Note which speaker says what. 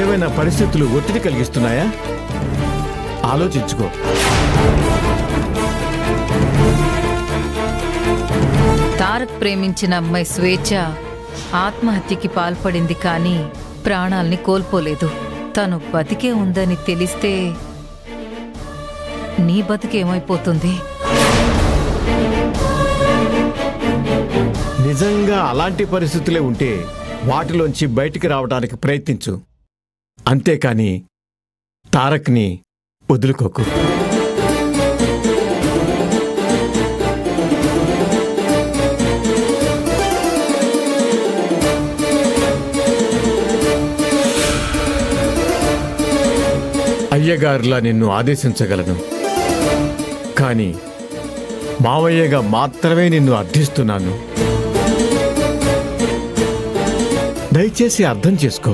Speaker 1: ఏవైనా పరిస్థితులు ఒత్తిడి కలిగిస్తున్నాయా? ఆలోచించుకో.
Speaker 2: తారక్ ప్రేమించిన అమ్మాయి స్వేచ్ఛ ఆత్మహత్యకి పాల్పడింది, కానీ ప్రాణాల్ని కోల్పోలేదు. తను బతికే ఉందని తెలిస్తే నీ బతికేమైపోతుంది?
Speaker 1: నిజంగా అలాంటి పరిస్థితులే ఉంటే వాటిలోంచి బయటికి రావడానికి ప్రయత్నించు, అంతేకాని తారక్ని వదులుకోకు. అయ్యగారులా నిన్ను ఆదేశించగలను, కానీ మావయ్యగా మాత్రమే నిన్ను అర్థిస్తున్నాను. దయచేసి అర్థం చేసుకో.